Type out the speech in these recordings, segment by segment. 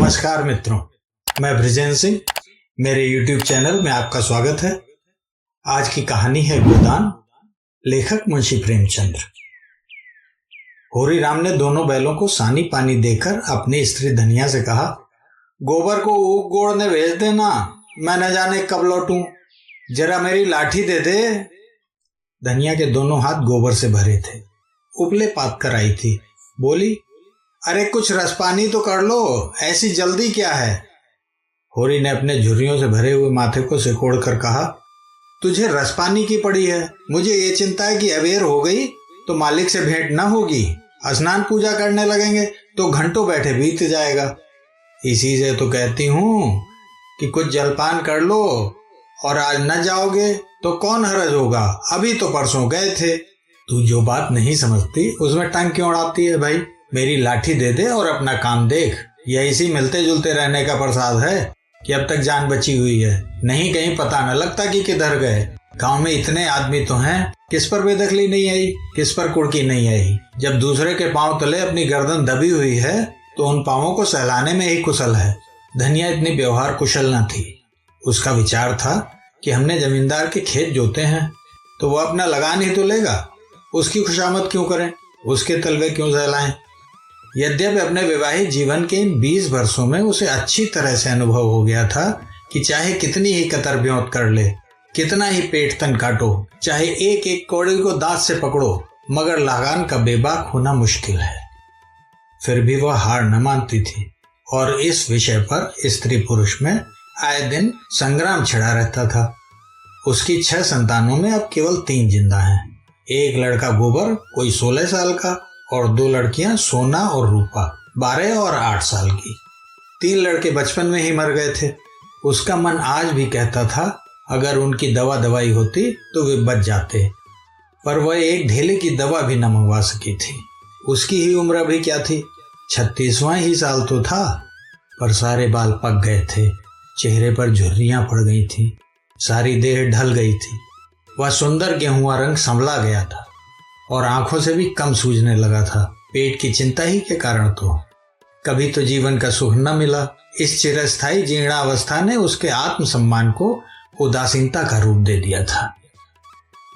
नमस्कार मित्रों, मैं ब्रिजेन सिंह। मेरे YouTube चैनल में आपका स्वागत है। आज की कहानी है गोदान, लेखक मुंशी प्रेमचंद्र। होरी राम ने दोनों बैलों को सानी पानी देकर अपनी स्त्री धनिया से कहा, गोबर को ऊख गोड़ने भेज देना, मैं न जाने कब लौटूं, जरा मेरी लाठी दे दे। धनिया के दोनों हाथ गोबर से भरे थे, उपले पात कर आई थी। बोली, अरे कुछ रसपानी तो कर लो, ऐसी जल्दी क्या है। होरी ने अपने झुर्रियों से भरे हुए माथे को सिकोड़ कर कहा, तुझे रसपानी की पड़ी है, मुझे ये चिंता है कि अबेर हो गई तो मालिक से भेंट न होगी, स्नान पूजा करने लगेंगे तो घंटों बैठे बीत जाएगा। इसी से तो कहती हूँ कि कुछ जलपान कर लो, और आज न जाओगे तो कौन हरज होगा, अभी तो परसों गए थे। तू जो बात नहीं समझती उसमें टंग क्यों अड़ाती है भाई। मेरी लाठी दे दे और अपना काम देख। यह इसी मिलते जुलते रहने का प्रसाद है कि अब तक जान बची हुई है, नहीं कहीं पता न लगता कि किधर गए। गांव में इतने आदमी तो हैं, किस पर बेदखली नहीं आई, किस पर कुड़की नहीं आई। जब दूसरे के पांव तले अपनी गर्दन दबी हुई है तो उन पांवों को सहलाने में ही कुशल है। धनिया इतनी व्यवहार कुशल न थी। उसका विचार था कि हमने जमींदार के खेत जोते हैं तो वो अपना लगान ही तो लेगा, उसकी खुशामद क्यों करें, उसके तलवे क्यों सहलाएं। यद्यपि अपने वैवाहिक जीवन के इन 20 वर्षों में उसे अच्छी तरह से अनुभव हो गया था कि चाहे कितनी ही कतर ब्योंत कर ले, कितना ही पेट तन काटो, चाहे एक एक कौड़ी को दांत से पकड़ो, मगर लगान का बेबाक होना मुश्किल है। फिर भी वह हार न मानती थी और इस विषय पर स्त्री पुरुष में आए दिन संग्राम छिड़ा रहता था। उसकी 6 संतानों में अब केवल 3 जिंदा हैं। एक लड़का गोबर, कोई 16 साल का, और 2 लड़कियां सोना और रूपा, 12 और 8 साल की। 3 लड़के बचपन में ही मर गए थे। उसका मन आज भी कहता था अगर उनकी दवा दवाई होती तो वे बच जाते, पर वह एक ढेले की दवा भी न मंगवा सकी थी। उसकी ही उम्र अभी क्या थी, 36वां ही साल तो था, पर सारे बाल पक गए थे, चेहरे पर झुर्रियां पड़ गई थी, सारी देह ढल गई थी। वह सुंदर गेहुआ रंग संभला गया था और आंखों से भी कम सूझने लगा था। पेट की चिंता ही के कारण तो। कभी तो जीवन का सुख न मिला। इस चिरस्थायी जीर्णावस्था ने उसके आत्मसम्मान को उदासीनता का रूप दे दिया था।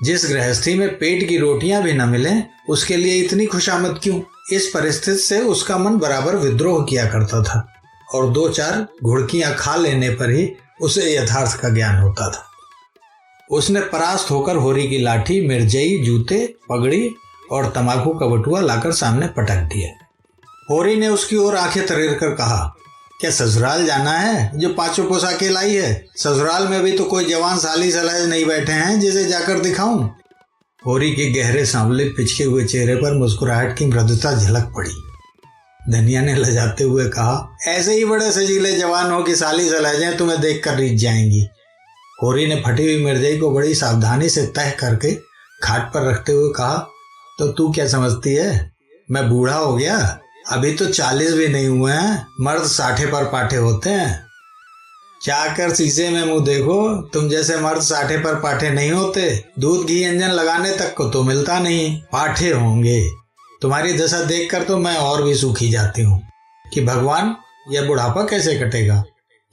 जिस गृहस्थी में पेट की रोटियां भी न मिले उसके लिए इतनी खुशामद क्यों। इस परिस्थिति से उसका मन बराबर विद्रोह किया करता था और 2-4 घुड़कियां खा लेने पर ही उसे यथार्थ का ज्ञान होता था। उसने परास्त होकर होरी की लाठी, मिर्जई, जूते, पगड़ी और तंबाकू का बटुआ लाकर सामने पटक दिया। होरी ने उसकी ओर आंखें तरेर कर कहा, क्या ससुराल जाना है जो 5 पोशाकें लाई है। ससुराल में भी तो कोई जवान साली सलाह नहीं बैठे हैं जिसे जाकर दिखाऊं। होरी के गहरे सांवले पिचके हुए चेहरे पर मुस्कुराहट की मृदुता झलक पड़ी। धनिया ने लजाते हुए कहा, ऐसे ही बड़े सजीले जवान हो कि साली सलाहें तुम्हें देख कर रीझ जाएंगी। होरी ने फटी हुई मिर्जई को बड़ी सावधानी से तह करके खाट पर रखते हुए कहा, तो तू क्या समझती है मैं बूढ़ा हो गया, अभी तो 40 भी नहीं हुए हैं। मर्द 60 पर पाठे होते हैं। जाकर शीशे में मुंह देखो, तुम जैसे मर्द 60 पर पाठे नहीं होते। दूध घी इंजन लगाने तक को तो मिलता नहीं, पाठे होंगे। तुम्हारी दशा देखकर तो मैं और भी सूखी जाती हूँ कि भगवान यह बुढ़ापा कैसे कटेगा,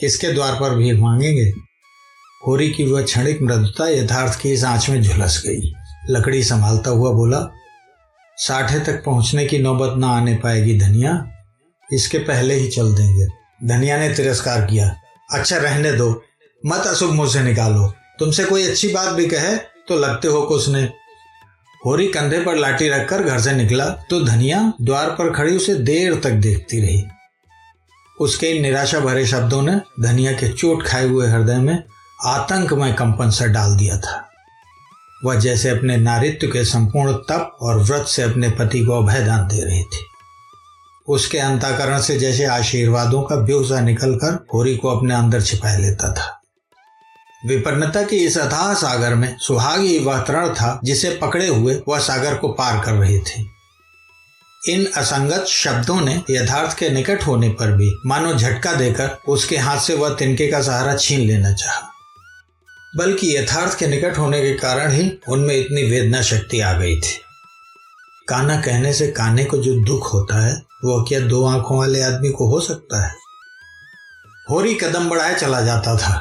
किसके द्वार पर भीख मांगेंगे। होरी की वह क्षणिक मृदुता यथार्थ की इस आंच में झुलस गई। लकड़ी संभालता हुआ बोला, 60 तक पहुंचने की नौबत ना आने पाएगी धनिया, इसके पहले ही चल देंगे। धनिया ने तिरस्कार किया, अच्छा रहने दो, मत अशुभ मुंह से निकालो। तुमसे कोई अच्छी बात भी कहे तो लगते हो कुछ ने। होरी कंधे पर लाठी रखकर घर से निकला तो धनिया द्वार पर खड़ी उसे देर तक देखती रही। उसके इन निराशा भरे शब्दों ने धनिया के चोट खाए हुए हृदय में आतंकमय कंपन सा डाल दिया था। वह जैसे अपने नारित्व के संपूर्ण तप और व्रत से अपने पति को अभयदान दे रही थी। उसके अंतःकरण से जैसे आशीर्वादों का ब्योसा निकलकर होरी को अपने अंदर छिपाए लेता था। विपन्नता के इस अथाह सागर में सुहाग ही वह तरण था जिसे पकड़े हुए वह सागर को पार कर रही थी। इन असंगत शब्दों ने यथार्थ के निकट होने पर भी मानो झटका देकर उसके हाथ से वह तिनके का सहारा छीन लेना चाहा। बल्कि यथार्थ के निकट होने के कारण ही उनमें इतनी वेदना शक्ति आ गई थी। काना कहने से काने को जो दुख होता है वह क्या 2 आंखों वाले आदमी को हो सकता है। होरी कदम बढ़ाए चला जाता था।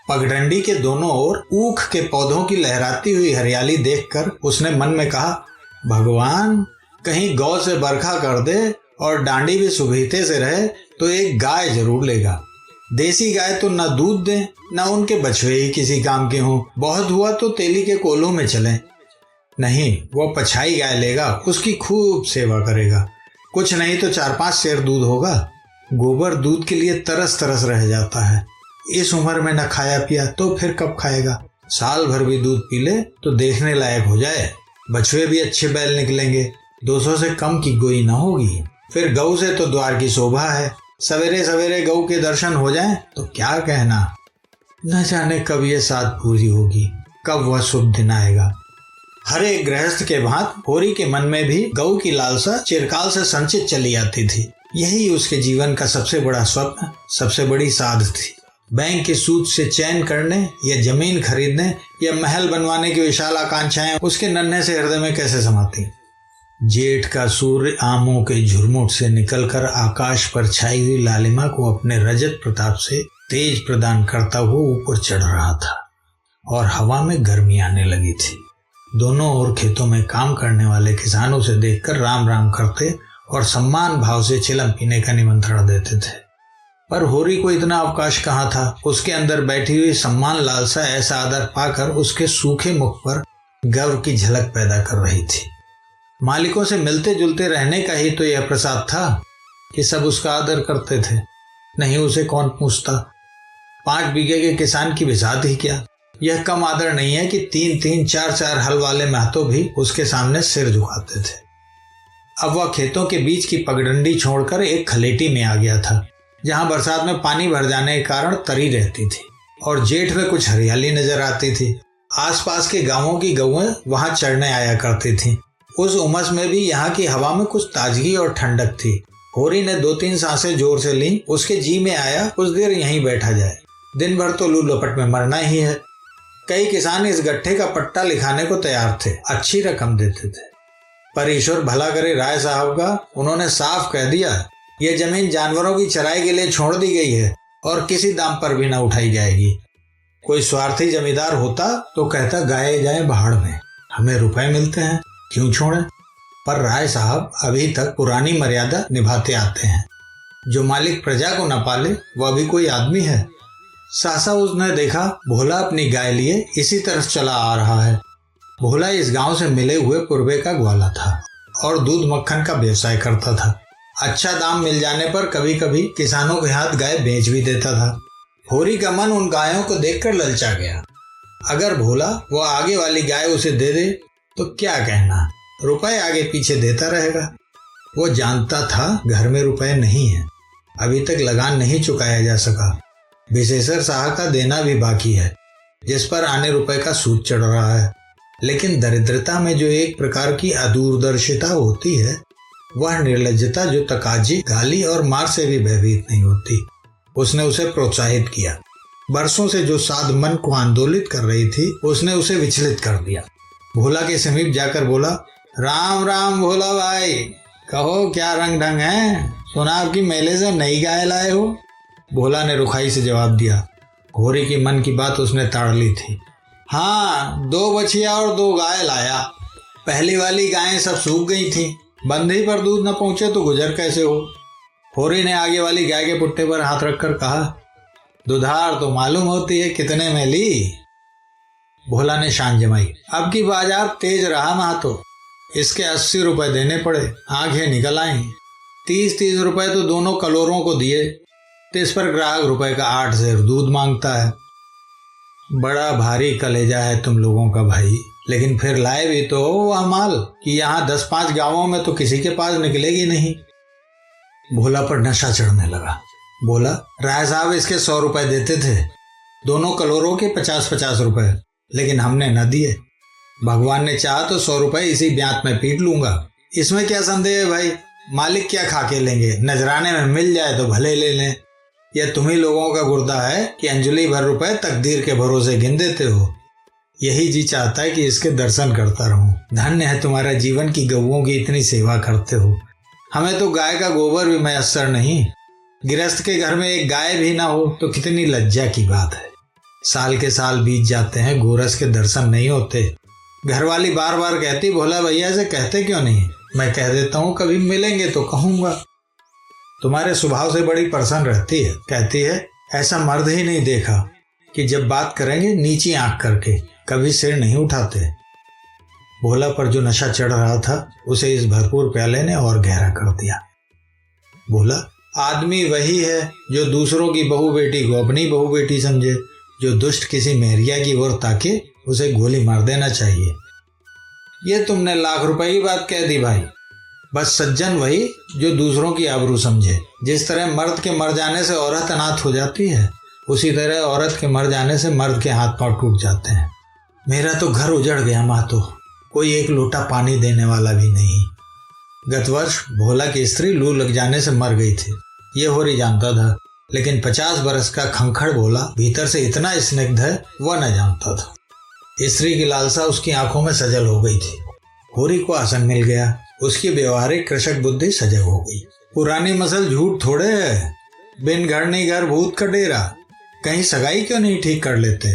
पगडंडी के दोनों ओर ऊख के पौधों की लहराती हुई हरियाली देखकर उसने मन में कहा, भगवान कहीं गौ से बरखा कर दे और डांडी भी सुबीते से रहे तो एक गाय जरूर लेगा। देसी गाय तो न दूध दे न उनके बछड़े ही किसी काम के हों, बहुत हुआ तो तेली के कोलों में चलें। नहीं, वो पछाई गाय लेगा, उसकी खूब सेवा करेगा, कुछ नहीं तो 4-5 सेर दूध होगा। गोबर दूध के लिए तरस तरस रह जाता है। इस उम्र में न खाया पिया तो फिर कब खाएगा। साल भर भी दूध पी ले तो देखने लायक हो जाए, बछुए भी अच्छे बैल निकलेंगे, 200 से कम की गोई ना होगी। फिर गऊ से तो द्वार की शोभा है, सवेरे सवेरे गऊ के दर्शन हो जाएं तो क्या कहना। न जाने कब ये साथ पूरी होगी, कब वह शुभ दिन आएगा। हर एक गृहस्थ के भांत होरी के मन में भी गऊ की लालसा चिरकाल से संचित चली आती थी। यही उसके जीवन का सबसे बड़ा स्वप्न, सबसे बड़ी साध थी। बैंक के सूद से चैन करने या जमीन खरीदने या महल बनवाने की विशाल आकांक्षाएं उसके नन्हे से हृदय में कैसे समाती। जेठ का सूर्य आमों के झुरमुट से निकलकर आकाश पर छाई हुई लालिमा को अपने रजत प्रताप से तेज प्रदान करता हुआ ऊपर चढ़ रहा था और हवा में गर्मी आने लगी थी। दोनों ओर खेतों में काम करने वाले किसानों से देखकर राम राम करते और सम्मान भाव से चिलम पीने का निमंत्रण देते थे। पर होरी को इतना अवकाश कहाँ था। उसके अंदर बैठी हुई सम्मान लालसा ऐसा आदर पाकर उसके सूखे मुख पर गर्व की झलक पैदा कर रही थी। मालिकों से मिलते जुलते रहने का ही तो यह प्रसाद था कि सब उसका आदर करते थे, नहीं उसे कौन पूछता। 5 बीघे के किसान की बिसात ही क्या। यह कम आदर नहीं है कि 3-3, 4-4 हल वाले महतो भी उसके सामने सिर झुकाते थे। अब वह खेतों के बीच की पगडंडी छोड़कर एक खलेटी में आ गया था, जहां बरसात में पानी भर जाने के कारण तरी रहती थी और जेठ में कुछ हरियाली नजर आती थी। आसपास के गांवों की गौएं वहां चढ़ने आया करती थीं। उस उमस में भी यहाँ की हवा में कुछ ताजगी और ठंडक थी। होरी ने 2-3 सांसें जोर से ली। उसके जी में आया कुछ देर यहीं बैठा जाए, दिन भर तो लू लपट में मरना ही है। कई किसान इस गट्ठे का पट्टा लिखाने को तैयार थे, अच्छी रकम देते थे। पर ईश्वर भला करे राय साहब का, उन्होंने साफ कह दिया ये जमीन जानवरों की चराई के लिए छोड़ दी गई है और किसी दाम पर भी न उठाई जाएगी। कोई स्वार्थी जमींदार होता तो कहता गाये जाए भाड़ में, हमें रुपए मिलते हैं, क्यों छोड़ें। पर राय साहब अभी तक पुरानी मर्यादा निभाते आते हैं। जो मालिक प्रजा को न पाले वह भी कोई आदमी है। सहसा उसने देखा भोला अपनी गाय लिए इसी तरफ चला आ रहा है। भोला इस गांव से मिले हुए पूर्वे का ग्वाला था और दूध मक्खन का व्यवसाय करता था। अच्छा दाम मिल जाने पर कभी कभी किसानों के हाथ गाय बेच भी देता था। होरी का मन उन गायों को देखकर ललचा गया। अगर भोला वो आगे वाली गाय उसे दे दे तो क्या कहना, रुपए आगे पीछे देता रहेगा। वो जानता था घर में रुपए नहीं है, अभी तक लगान नहीं चुकाया जा सका। विशेषर साह का देना भी बाकी है, जिस पर आने रुपए का सूद चढ़ रहा है। लेकिन दरिद्रता में जो एक प्रकार की अदूरदर्शिता होती है, वह निर्लज्जता जो तकाजी, गाली और मार से भी भयभीत नहीं होती। उसने उसे प्रोत्साहित किया। बरसों से जो साध मन को आंदोलित कर रही थी, उसने उसे विचलित कर दिया। भोला के समीप जाकर बोला, राम राम भोला भाई, कहो क्या रंग ढंग है, सुना आपकी मेले से नई गाय लाए हो। भोला ने रुखाई से जवाब दिया। होरी की मन की बात उसने ताड़ ली थी। हाँ, 2 बछिया और 2 गाय लाया। पहली वाली गायें सब सूख गई थी, बंधे पर दूध न पहुंचे तो गुजर कैसे हो। होरी ने आगे वाली गाय के पुट्टे पर हाथ रखकर कहा, दुधार तो मालूम होती है, कितने में ली। भोला ने शान जमाई। अब की बाजार तेज रहा महतो, इसके 80 रुपए देने पड़े, आंखें निकल आई। 30-30 रुपए तो दोनों कलोरों को दिए, तो इस पर ग्राहक रुपए का 8 सेर दूध मांगता है। बड़ा भारी कलेजा है तुम लोगों का भाई, लेकिन फिर लाए भी तो वह माल कि यहाँ 10-5 गांवों में तो किसी के पास निकलेगी नहीं। भोला पर नशा चढ़ने लगा। बोला, राय साहब इसके 100 रुपए देते थे, दोनों कलोरों के 50-50 रुपए, लेकिन हमने न दिए। भगवान ने चाहा तो 100 रुपए इसी ब्यात में पीट लूंगा, इसमें क्या संदेह है भाई। मालिक क्या खा के लेंगे, नजराने में मिल जाए तो भले ले लें। यह तुम्ही लोगों का गुर्दा है कि अंजलि भर रुपए तकदीर के भरोसे गिन देते हो। यही जी चाहता है कि इसके दर्शन करता रहूं। धन्य है तुम्हारा जीवन की गौओं की इतनी सेवा करते हो। हमें तो गाय का गोबर भी मैसर नहीं, गृहस्थ के घर में एक गाय भी ना हो तो कितनी लज्जा की बात है। साल के साल बीत जाते हैं, गोरस के दर्शन नहीं होते। घरवाली बार बार कहती, भोला भैया से कहते क्यों नहीं? मैं कह देता हूँ, कभी मिलेंगे तो कहूंगा। तुम्हारे स्वभाव से बड़ी प्रसन्न रहती है। कहती है, ऐसा मर्द ही नहीं देखा कि जब बात करेंगे नीची आंख करके, कभी सिर नहीं उठाते। भोला पर जो नशा चढ़ रहा था उसे इस भरपूर प्याले ने और गहरा कर दिया। बोला, आदमी वही है जो दूसरों की बहू बेटी को अपनी बहू बेटी समझे। जो दुष्ट किसी मेहरिया की ओर ताके उसे गोली मार देना चाहिए। ये तुमने लाख रुपए की बात कह दी भाई। बस सज्जन वही जो दूसरों की आबरू समझे। जिस तरह मर्द के मर जाने से औरत अनाथ हो जाती है, उसी तरह औरत के मर जाने से मर्द के हाथ पांव टूट जाते हैं। मेरा तो घर उजड़ गया मातो, कोई एक लोटा पानी देने वाला भी नहीं। गत वर्ष भोला की स्त्री लू लग जाने से मर गई थी, ये होरी जानता था, लेकिन 50 बरस का खंखड़ भोला भीतर से इतना स्निग्ध है वह न जानता था। स्त्री की लालसा उसकी आंखों में सजल हो गई थी। होरी को आसन मिल गया, उसकी व्यवहारिक कृषक बुद्धि सजग हो गई। पुरानी मसल झूठ थोड़े है, बिन घर नहीं घर भूत का डेरा। कहीं सगाई क्यों नहीं ठीक कर लेते?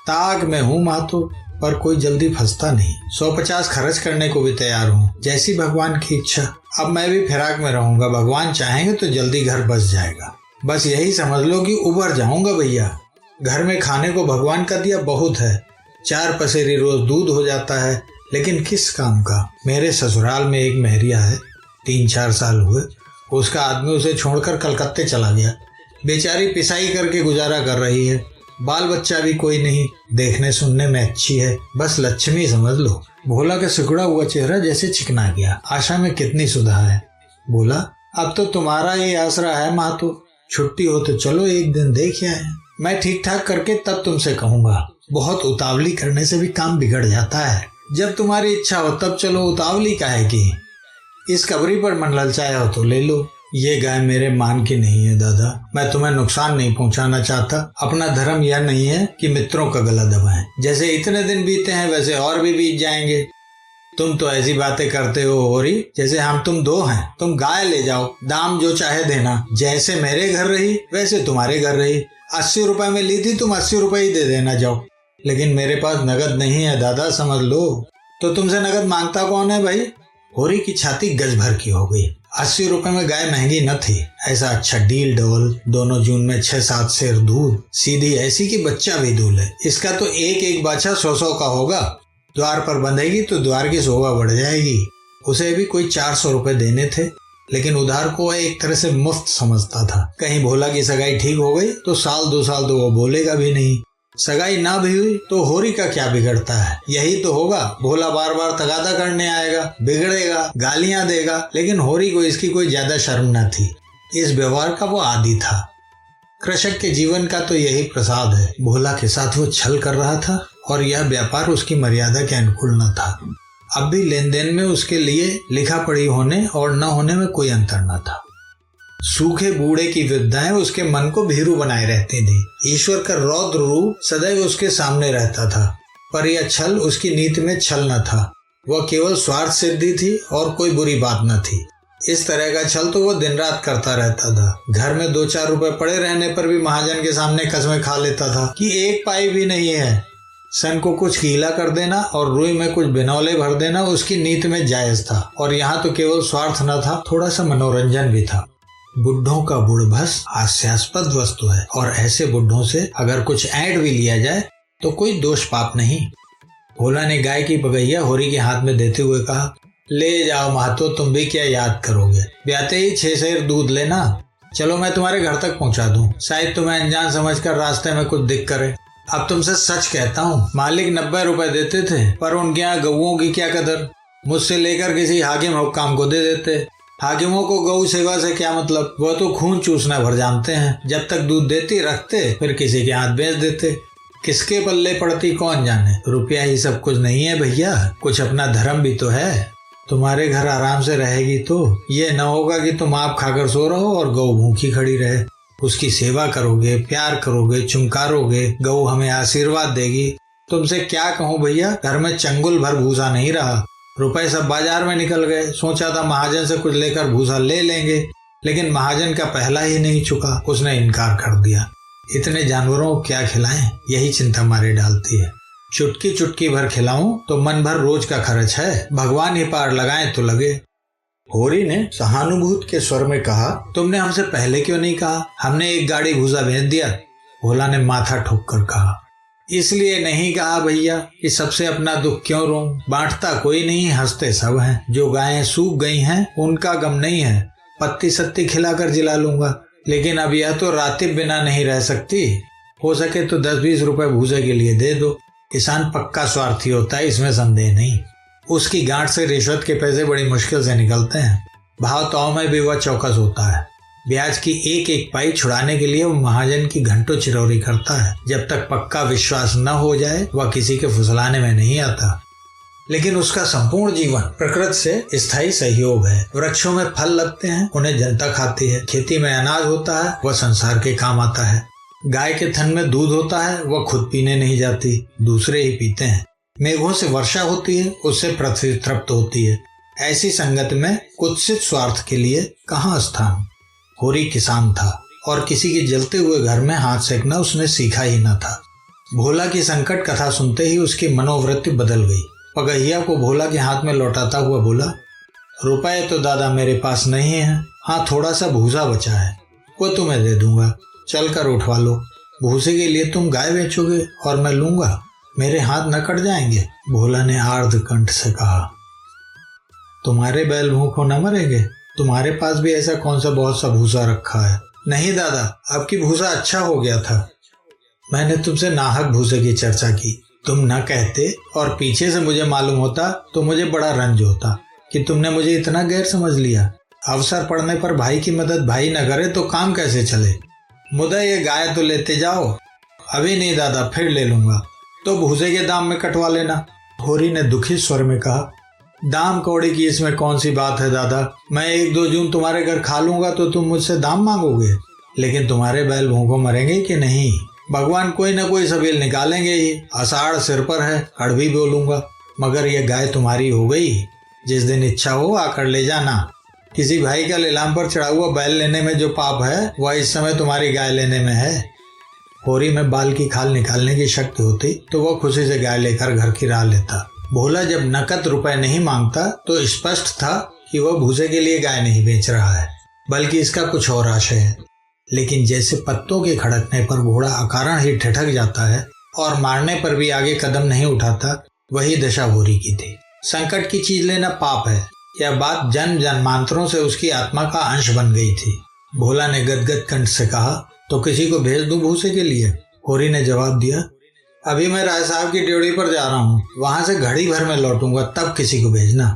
ताक में हूँ मातो, पर कोई जल्दी फंसता नहीं। 150 खर्च करने को भी तैयार हूँ, जैसी भगवान की इच्छा। अब मैं भी फिराक में रहूंगा, भगवान चाहेंगे तो जल्दी घर बस जाएगा। बस यही समझ लो कि उबर जाऊंगा भैया। घर में खाने को भगवान का दिया बहुत है, 4 पसेरी रोज दूध हो जाता है, लेकिन किस काम का? मेरे ससुराल में एक मेहरिया है, 3-4 साल हुए उसका आदमी उसे छोड़कर कलकत्ते चला गया। बेचारी पिसाई करके गुजारा कर रही है, बाल बच्चा भी कोई नहीं, देखने सुनने में अच्छी है, बस लक्ष्मी समझ लो। भोला का सिकुड़ा हुआ चेहरा जैसे चिकना गया। आशा में कितनी सुधा है। बोला, अब तो तुम्हारा ही आसरा है मातो, छुट्टी हो तो चलो एक दिन देख आए। मैं ठीक ठाक करके तब तुमसे कहूंगा। बहुत उतावली करने से भी काम बिगड़ जाता है। जब तुम्हारी इच्छा हो तब चलो, उतावली काहे की? इस कबरी पर मन ललचाया हो तो ले लो। ये गाय मेरे मान की नहीं है दादा, मैं तुम्हें नुकसान नहीं पहुंचाना चाहता। अपना धर्म यह नहीं है कि मित्रों का गला दबाएं। जैसे इतने दिन बीते हैं वैसे और भी बीत जाएंगे। तुम तो ऐसी बातें करते हो होरी जैसे हम तुम दो हैं। तुम गाय ले जाओ, दाम जो चाहे देना। जैसे मेरे घर रही वैसे तुम्हारे घर रही। 80 रुपए में ली थी, तुम 80 रुपए ही दे देना जाओ। लेकिन मेरे पास नगद नहीं है दादा, समझ लो। तो तुमसे नगद मांगता कौन है भाई? होरी की छाती गज भर की हो गई। 80 रुपए में गाय महंगी न थी। ऐसा अच्छा डील डबल, दोनों जून में 6-7 सेर दूध, सीधी ऐसी कि बच्चा भी दूल्हे। इसका तो एक एक बाछा 100-100 का होगा। द्वार पर बंधेगी तो द्वार की शोभा बढ़ जाएगी। उसे भी कोई 400 रुपए देने थे, लेकिन उधार को एक तरह से मुफ्त समझता था। कहीं भोला की सगाई ठीक हो गई तो 1-2 साल तो वो बोलेगा भी नहीं। सगाई ना भी हुई तो होरी का क्या बिगड़ता है? यही तो होगा, भोला बार बार तगादा करने आएगा, बिगड़ेगा, गालियां देगा। लेकिन होरी को इसकी कोई ज्यादा शर्म न थी। इस व्यवहार का वो आदी था। कृषक के जीवन का तो यही प्रसाद है। भोला के साथ वो छल कर रहा था और यह व्यापार उसकी मर्यादा के अनुकूल न था। अब भी लेन देन में उसके लिए लिखा पढ़ी होने और न होने में कोई अंतर न था। सूखे बूढ़े की विद्याएं उसके मन को भीरू बनाए रहती थी। ईश्वर का रौद्र रूप सदैव उसके सामने रहता था, पर यह छल उसकी नीति में छल न था। वह केवल स्वार्थ सिद्धि थी और कोई बुरी बात न थी। इस तरह का छल तो वह दिन रात करता रहता था। घर में 2-4 रुपए पड़े रहने पर भी महाजन के सामने कसमें खा लेता था कि 1 पाई भी नहीं है। सन को कुछ गीला कर देना और रुई में कुछ बिनौले भर देना उसकी नीति में जायज था। और यहाँ तो केवल स्वार्थ न था, थोड़ा सा मनोरंजन भी था। बुढ़ों का बुढ़भस हास्यास्पद वस्तु है और ऐसे बुढ़ों से अगर कुछ ऐंठ भी लिया जाए तो कोई दोष पाप नहीं। भोला ने गाय की बगैया होरी के हाथ में देते हुए कहा, ले जाओ महतो, तुम भी क्या याद करोगे? ब्याते ही 6 सेर दूध लेना। चलो मैं तुम्हारे घर तक पहुंचा दूं। शायद तुम्हें अनजान समझकर रास्ते में कुछ दिख करे। अब तुमसे सच कहता हूँ, मालिक 90 रुपए देते थे, पर उनके यहाँ गऊओं की क्या कदर। मुझसे लेकर किसी हाकिम हुक्काम को दे देते। हाकिमों को गौ सेवा से क्या मतलब? वह तो खून चूसना भर जानते हैं। जब तक दूध देती रखते, फिर किसी के हाथ बेच देते। किसके पल्ले पड़ती कौन जाने। रुपया ही सब कुछ नहीं है भैया, कुछ अपना धर्म भी तो है। तुम्हारे घर आराम से रहेगी तो ये न होगा कि तुम आप खाकर सो रहो और गौ भूखी खड़ी रहे। उसकी सेवा करोगे, प्यार करोगे, चुमकारोगे, गौ हमें आशीर्वाद देगी। तुमसे क्या कहूँ भैया, घर में चंगुल भर भूसा नहीं रहा। रुपए सब बाजार में निकल गए। सोचा था महाजन से कुछ लेकर भूसा ले लेंगे, लेकिन महाजन का पहला ही नहीं चुका, उसने इनकार कर दिया। इतने जानवरों को क्या खिलाएं, यही चिंता मारे डालती है। चुटकी चुटकी भर खिलाऊं तो मन भर रोज का खर्च है, भगवान ही पार लगाए तो लगे। होरी ने सहानुभूति के स्वर में कहा, तुमने हमसे पहले क्यों नहीं कहा? हमने एक गाड़ी भूसा भेज दिया। भोला ने माथा ठोक कर कहा, इसलिए नहीं कहा भैया कि सबसे अपना दुख क्यों रो, बांटता कोई नहीं, हंसते सब हैं। जो गायें सूख गई हैं उनका गम नहीं है, पत्ती सत्ती खिलाकर जिला लूंगा, लेकिन अब यह तो रातिब बिना नहीं रह सकती। हो सके तो 10-20 रुपए भूसे के लिए दे दो। किसान पक्का स्वार्थी होता है, इसमें संदेह नहीं। उसकी गांठ से रिश्वत के पैसे बड़ी मुश्किल से निकलते हैं। भाव ताव में भी वह चौकस होता है। ब्याज की एक एक पाई छुड़ाने के लिए वो महाजन की घंटों चिरौरी करता है। जब तक पक्का विश्वास न हो जाए वह किसी के फुसलाने में नहीं आता। लेकिन उसका संपूर्ण जीवन प्रकृति से स्थायी सहयोग है। वृक्षों में फल लगते हैं, उन्हें जनता खाती है। खेती में अनाज होता है, वह संसार के काम आता है। गाय के थन में दूध होता है, वह खुद पीने नहीं जाती, दूसरे ही पीते हैं। मेघों से वर्षा होती है, उससे पृथ्वी तृप्त होती है। ऐसी संगत में कुत्सित स्वार्थ के लिए कहाँ स्थान। होरी किसान था और किसी के जलते हुए घर में हाथ सेकना उसने सीखा ही न था। भोला की संकट कथा सुनते ही उसकी मनोवृत्ति बदल गई। पगहिया को भोला के हाथ में लौटाता हुआ बोला, रुपए तो दादा मेरे पास नहीं है, हाँ थोड़ा सा भूसा बचा है, वो तुम्हें दे दूंगा, चल कर उठवा लो। भूसे के लिए तुम गाय बेचोगे और मैं लूंगा, मेरे हाथ न कट जाएंगे? भोला ने आर्द्र कंठ से कहा, तुम्हारे बैल भूखों न मरेंगे? तुम्हारे पास भी ऐसा कौन सा बहुत सा भूसा रखा है? नहीं दादा, अब की भूसा अच्छा हो गया था। मैंने तुमसे नाहक भूसे की चर्चा की, तुम न कहते और पीछे से मुझे मालूम होता तो मुझे बड़ा रंज होता कि तुमने मुझे इतना गैर समझ लिया। अवसर पड़ने पर भाई की मदद भाई न करे तो काम कैसे चले? मुदा ये गाय तो लेते जाओ। अभी नहीं दादा, फिर ले लूंगा। तो भूसे के दाम में कटवा लेना। होरी ने दुखी स्वर में कहा, दाम कौड़ी की इसमें कौन सी बात है दादा? मैं 1-2 जून तुम्हारे घर खा लूंगा तो तुम मुझसे दाम मांगोगे? लेकिन तुम्हारे बैल भूखों मरेंगे कि नहीं? भगवान कोई न कोई सबील निकालेंगे ही। आषाढ़ सिर पर है, अड़भी बोलूंगा, मगर यह गाय तुम्हारी हो गई। जिस दिन इच्छा हो आकर ले जाना। किसी भाई का लीलाम पर चढ़ा हुआ बैल लेने में जो पाप है वह इस समय तुम्हारी गाय लेने में है। होरी में बाल की खाल निकालने की शक्ति होती तो वह खुशी से गाय लेकर घर की राह लेता। भोला जब नकद रुपए नहीं मांगता तो स्पष्ट था कि वह भूसे के लिए गाय नहीं बेच रहा है, बल्कि इसका कुछ और आशय है। लेकिन जैसे पत्तों के खड़कने पर घोड़ा अकारण ही ठिठक जाता है और मारने पर भी आगे कदम नहीं उठाता, वही दशा होरी की थी। संकट की चीज लेना पाप है, यह बात जन्म जन्मांतरों से उसकी आत्मा का अंश बन गई थी। भोला ने गदगद कंठ से कहा, तो किसी को भेज दूं भूसे के लिए? होरी ने जवाब दिया, अभी मैं राय साहब की ड्योढ़ी पर जा रहा हूँ, वहां से घड़ी भर में लौटूंगा, तब किसी को भेजना।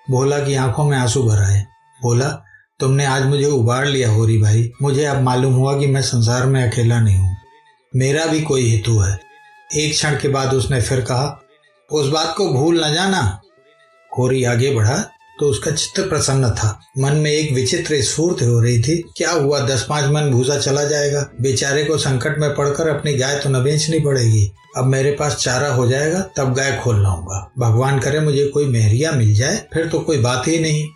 भोला की आंखों में आंसू भर आए। बोला, तुमने आज मुझे उबार लिया होरी भाई। मुझे अब मालूम हुआ कि मैं संसार में अकेला नहीं हूँ, मेरा भी कोई हेतु है। एक क्षण के बाद उसने फिर कहा, उस बात को भूल न जाना। होरी आगे बढ़ा तो उसका चित्त प्रसन्न था। मन में एक विचित्र स्फूर्ति हो रही थी। क्या हुआ, 10-5 मन भूसा चला जाएगा। बेचारे को संकट में पड़कर अपनी गाय तो न बेचनी पड़ेगी। अब मेरे पास चारा हो जाएगा, तब गाय खोल लाऊंगा। भगवान करे मुझे कोई मेहरिया मिल जाए, फिर तो कोई बात ही नहीं।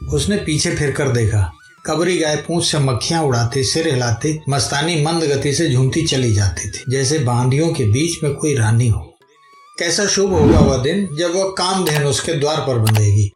उसने पीछे फिर कर देखा। कबरी गाय पूंछ से मक्खियां उड़ाती, सिर हिलाती, मस्तानी मंद गति से झूमती चली जाती थी, जैसे बांदियों के बीच में कोई रानी हो। कैसा शुभ होगा वह दिन जब वह कामधेनु उसके द्वार पर बंधेगी।